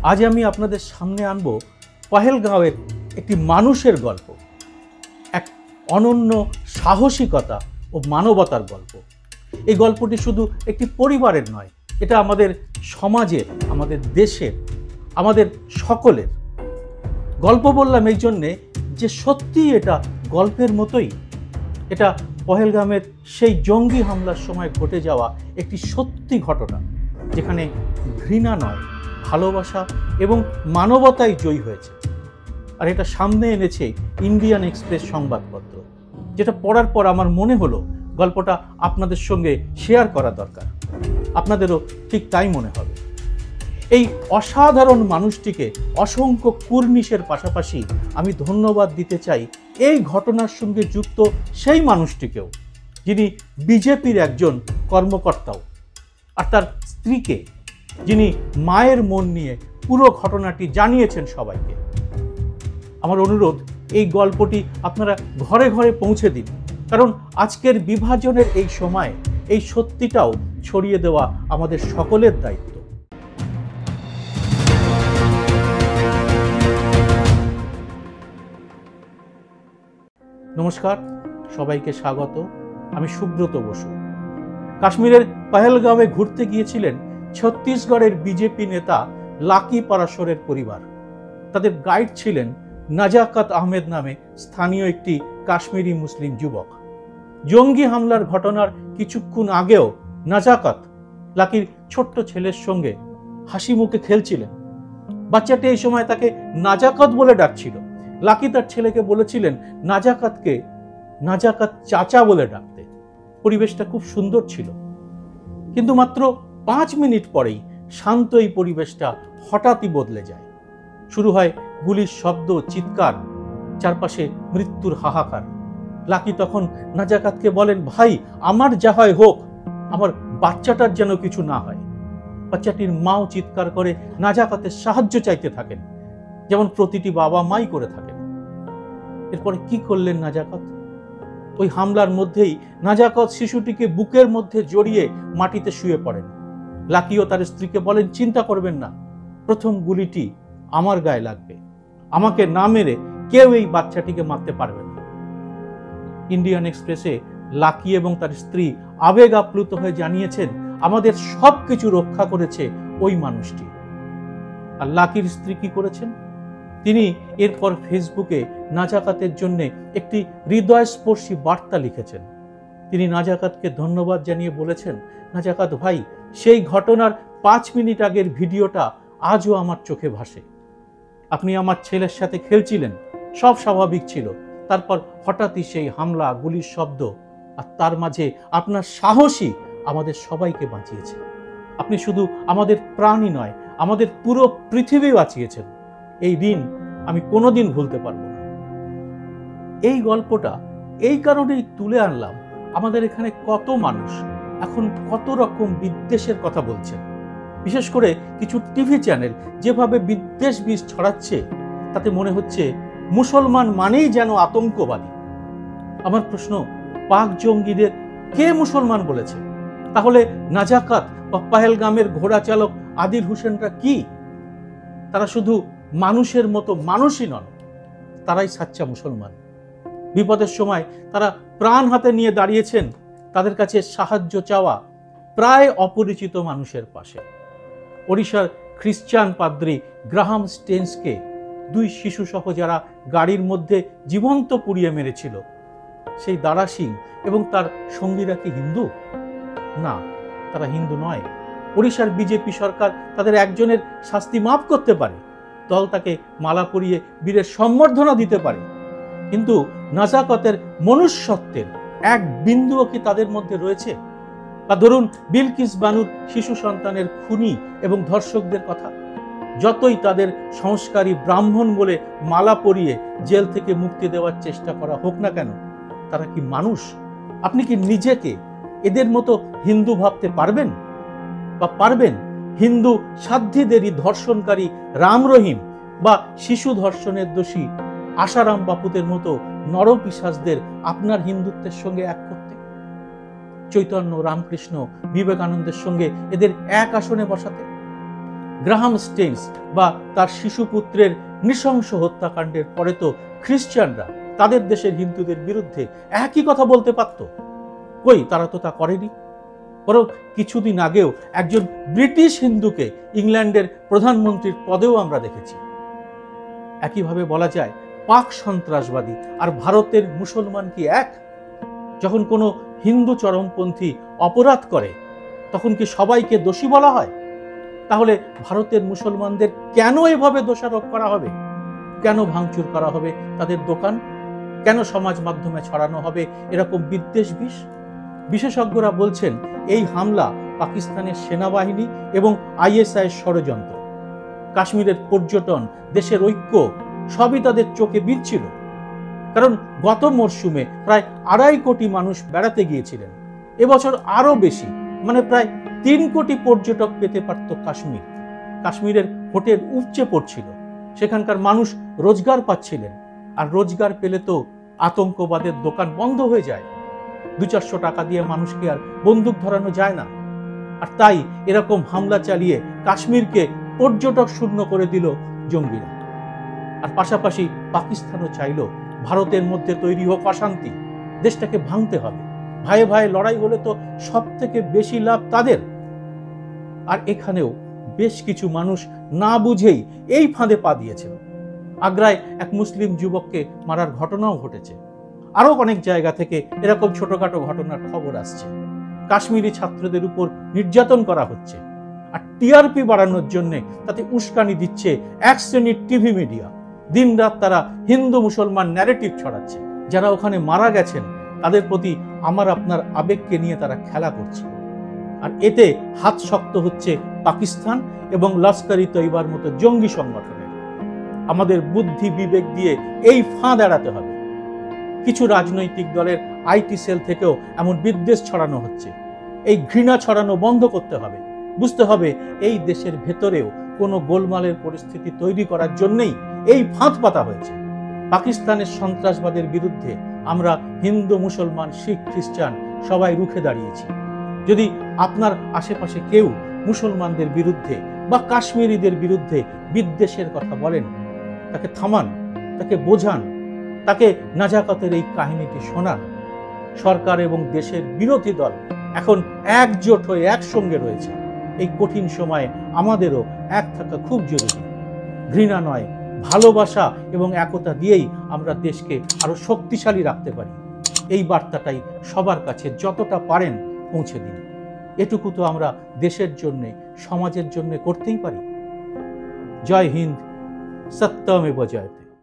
আজ আমি আপনাদের সামনে আনব পহেলগাঁওয়ের একটি মানুষের গল্প, এক অনন্য সাহসিকতা ও মানবতার গল্প। এই গল্পটি শুধু একটি পরিবারের নয়, এটা আমাদের সমাজের, আমাদের দেশের, আমাদের সকলের। গল্প বললাম এই জন্যে যে সত্যি এটা গল্পের মতোই। এটা পহেলগামের সেই জঙ্গি হামলার সময় ঘটে যাওয়া একটি সত্যি ঘটনা, যেখানে ঘৃণা নয়, ভালোবাসা এবং মানবতাই জয়ী হয়েছে। আর এটা সামনে এনেছে ইন্ডিয়ান এক্সপ্রেস সংবাদপত্র, যেটা পড়ার পর আমার মনে হলো গল্পটা আপনাদের সঙ্গে শেয়ার করা দরকার। আপনাদেরও ঠিক তাই মনে হবে। এই অসাধারণ মানুষটিকে অসংখ্য কুর্নিশের পাশাপাশি আমি ধন্যবাদ দিতে চাই এই ঘটনার সঙ্গে যুক্ত সেই মানুষটিকেও, যিনি বিজেপির একজন কর্মকর্তাও, আর তার স্ত্রীকে, যিনি মায়ের মন নিয়ে পুরো ঘটনাটি জানিয়েছেন সবাইকে। আমার অনুরোধ, এই গল্পটি আপনারা ঘরে ঘরে পৌঁছে দিন, কারণ আজকের বিভাজনের এই সময় এই সত্যিটাও ছড়িয়ে দেওয়া আমাদের সকলের দায়িত্ব। নমস্কার, সবাইকে স্বাগত। আমি সুব্রত বসু। কাশ্মীরের পহেলগাঁওয়ে ঘুরতে গিয়েছিলেন ছত্তিশগড়ের বিজেপি নেতা লাকি পারাশরের পরিবার। তাদের গাইড ছিলেন নাজাকাত আহমেদ নামে স্থানীয় একটি কাশ্মীরি মুসলিম যুবক। জঙ্গি হামলার ঘটনার কিছুক্ষণ আগেও নাজাকাত লাকির ছোট্ট ছেলের সঙ্গে হাসি মুখে খেলছিলেন। বাচ্চাটি এই সময় তাকে নাজাকাত বলে ডাকছিল। লাকি তার ছেলেকে বলেছিলেন নাজাকাতকে নাজাকাত চাচা বলে ডাকতে। পরিবেশটা খুব সুন্দর ছিল, কিন্তু মাত্র 5 মিনিট পরেই শান্ত এই পরিবেশটা হঠাৎই বদলে যায়। শুরু হয় গুলির শব্দ, চিৎকার, চারপাশে মৃত্যুর হাহাকার। লাকি তখন নাজাকাতকে বলেন, ভাই, আমার যা হয় হোক, আমার বাচ্চাটার যেন কিছু না হয়। বাচ্চাটির মাও চিৎকার করে নাজাকাতের সাহায্য চাইতে থাকেন, যেমন প্রতিটি বাবা মাই করে থাকেন। এরপরে কি করলেন নাজাকাত? ওই হামলার মধ্যেই নাজাকাত শিশুটিকে বুকের মধ্যে জড়িয়ে মাটিতে শুয়ে পড়েন। লাকিও তার স্ত্রীকে বলেন, চিন্তা করবেন না, প্রথম গুলিটি আমার গায়ে লাগবে, আমাকে না মেরে কেউ এই বাচ্চাটিকে মারতে পারবে না। ইন্ডিয়ান এক্সপ্রেসে লাকি এবং তার স্ত্রী আবেগ আপ্লুত হয়ে জানিয়েছেন, আমাদের সবকিছু রক্ষা করেছে ওই মানুষটি। আর লাকির স্ত্রী কি করেছেন? তিনি এরপর ফেসবুকে নাজাকাতের জন্য একটি হৃদয়স্পর্শী বার্তা লিখেছেন। তিনি নাজাকাতকে ধন্যবাদ জানিয়ে বলেছেন, নাজাকাত ভাই, সেই ঘটনার 5 মিনিট আগের ভিডিওটা আজও আমার চোখে ভাসে। আপনি আমার ছেলের সাথে খেলছিলেন, সব স্বাভাবিক ছিল, তারপর হঠাৎই সেই হামলা, গুলির শব্দ, আর তার মাঝে আপনার সাহসই আমাদের সবাইকে বাঁচিয়েছে। আপনি শুধু আমাদের প্রাণই নয়, আমাদের পুরো পৃথিবী বাঁচিয়েছেন। এই দিন আমি কোনোদিন ভুলতে পারবো না। এই গল্পটা এই কারণেই তুলে আনলাম, আমাদের এখানে কত মানুষ এখন কত রকম বিদ্বেষের কথা বলছেন। বিশেষ করে কিছু টিভি চ্যানেল যেভাবে বিদ্বেষ বীজ ছড়াচ্ছে, তাতে মনে হচ্ছে মুসলমান মানেই যেন আতঙ্কবাদী। আমার প্রশ্ন, পাক জঙ্গিদের কে মুসলমান বলেছে? তাহলে নাজাকাত বা পহেলগামের ঘোড়া চালক আদিল হোসেনরা কি? তারা শুধু মানুষের মতো মানুষই নন, তারাই সাচ্চা মুসলমান। বিপদের সময় তারা প্রাণ হাতে নিয়ে দাঁড়িয়েছেন তাদের কাছে সাহায্য চাওয়া প্রায় অপরিচিত মানুষের পাশে। ওড়িশার খ্রিস্টান পাদ্রী গ্রাহাম স্টেন্সকে 2 শিশু সহ যারা গাড়ির মধ্যে জীবন্ত পুড়িয়ে মেরেছিল, সেই দারা সিং এবং তার সঙ্গীরা কি হিন্দু? না, তারা হিন্দু নয়। ওড়িশার বিজেপি সরকার তাদের একজনের শাস্তি মাফ করতে পারে, দল তাকে মালা পরিয়ে বীরের সম্বর্ধনা দিতে পারে, কিন্তু নাজাকাতের মনুষ্যত্বের এক বিন্দুও কি তাদের মধ্যে রয়েছে? বা ধরুন বিলকিস বানুর শিশু সন্তানের খুনি এবং ধর্ষকদের কথা, যতই তাদের সংস্কারী ব্রাহ্মণ বলে মালা পরিয়ে জেল থেকে মুক্তি দেওয়ার চেষ্টা করা হোক না কেন, তারা কি মানুষ? আপনি কি নিজেকে এদের মতো হিন্দু ভাবতে পারবেন? বা পারবেন হিন্দু সাধ্বীদেরই ধর্ষণকারী রাম রহিম বা শিশু ধর্ষণের দোষী আশারাম বাপুদের মতো নরপিশাচদের আপনার হিন্দুত্বের সঙ্গে এক করতে? চৈতন্য, রামকৃষ্ণ, বিবেকানন্দের সঙ্গে এদের এক আসনে বসাতে? গ্রাহাম স্টেইনস বা তার শিশুপুত্রের নৃশংস হত্যাকাণ্ডের পরে তো খ্রিস্টানরা তাদের দেশের হিন্দুদের বিরুদ্ধে একই কথা বলতে পারত। কই, তারা তো তা করেনি। বরং কিছুদিন আগেও একজন ব্রিটিশ হিন্দুকে ইংল্যান্ডের প্রধানমন্ত্রীর পদেও আমরা দেখেছি। একইভাবে বলা যায়, পাক সন্ত্রাসবাদী আর ভারতের মুসলমান কি এক? যখন কোনো হিন্দু চরমপন্থী অপরাধ করে তখন কি সবাইকে দোষী বলা হয়? তাহলে ভারতের মুসলমানদের কেন এভাবে দোষারোপ করা হবে? কেন ভাঙচুর করা হবে তাদের দোকান? কেন সমাজ মাধ্যমে ছড়ানো হবে এরকম বিদ্বেষ বিষ? বিশেষজ্ঞরা বলছেন এই হামলা পাকিস্তানের সেনাবাহিনী এবং ISI ষড়যন্ত্র। কাশ্মীরের পর্যটন, দেশের ঐক্য সবই তাদের চোখে বিঁধছিল। কারণ গত মরশুমে প্রায় 2.5 কোটি মানুষ বেড়াতে গিয়েছিলেন। এবছর আরো বেশি, মানে প্রায় 3 কোটি পর্যটক পেতে পারত কাশ্মীর। কাশ্মীরের হোটেল উপচে পড়ছিল, সেখানকার মানুষ রোজগার পাচ্ছিলেন। আর রোজগার পেলে তো আতঙ্কবাদের দোকান বন্ধ হয়ে যায়। 200-400 টাকা দিয়ে মানুষকে আর বন্দুক ধরানো যায় না। আর তাই এরকম হামলা চালিয়ে কাশ্মীরকে পর্যটক শূন্য করে দিল জঙ্গিরা। আর পাশাপাশি পাকিস্তানও চাইল ভারতের মধ্যে তৈরি হোক অশান্তি, দেশটাকে ভাঙতে হবে। ভাইয়ে ভাইয়ে লড়াই হলে তো সব থেকে বেশি লাভ তাদের। আর এখানেও বেশ কিছু মানুষ না বুঝেই এই ফাঁদে পা দিয়েছিল। আগ্রায় এক মুসলিম যুবককে মারার ঘটনাও ঘটেছে। আরো অনেক জায়গা থেকে এরকম ছোটখাটো ঘটনার খবর আসছে। কাশ্মীরি ছাত্রদের উপর নির্যাতন করা হচ্ছে। আর TRP বাড়ানোর জন্য তাতে উস্কানি দিচ্ছে এক শ্রেণীর টিভি মিডিয়া। দিনরাত তারা হিন্দু মুসলমান ন্যারেটিভ ছড়াচ্ছে। যারা ওখানে মারা গেছেন তাদের প্রতি আমার আপনার আবেগকে নিয়ে তারা খেলা করছে। আর এতে হাত শক্ত হচ্ছে পাকিস্তান এবং লস্কর-ই তৈবার মতো জঙ্গি সংগঠনের। আমাদের বুদ্ধি বিবেক দিয়ে এই ফাঁদ এড়াতে হবে। কিছু রাজনৈতিক দলের IT সেল থেকেও এমন বিদ্বেষ ছড়ানো হচ্ছে। এই ঘৃণা ছড়ানো বন্ধ করতে হবে। বুঝতে হবে এই দেশের ভেতরেও কোনো গোলমালের পরিস্থিতি তৈরি করার জন্যই এই ফাঁদ পাতা হয়েছে। পাকিস্তানের সন্ত্রাসবাদের বিরুদ্ধে আমরা হিন্দু, মুসলমান, শিখ, খ্রিস্টান সবাই রুখে দাঁড়িয়েছি। যদি আপনার আশেপাশে কেউ মুসলমানদের বিরুদ্ধে বা কাশ্মীরিদের বিরুদ্ধে বিদ্বেষের কথা বলেন, তাকে থামান, তাকে বোঝান, তাকে নাজাকাতের এই কাহিনীটি শোনান। সরকার এবং দেশের বিরোধী দল এখন একজোট হয়ে একসঙ্গে রয়েছে। এই কঠিন সময়ে আমাদেরও এক থাকা খুব জরুরি। ঘৃণা নয়, ভালোবাসা এবং একতা দিয়েই আমরা দেশকে আরো শক্তিশালী রাখতে পারি। এই বার্তাটাই সবার কাছে যতটা পারেন পৌঁছে দিন। এটুকু তো আমরা দেশের জন্য, সমাজের জন্য করতেই পারি। জয় হিন্দ, সত্যমেব জয়তে।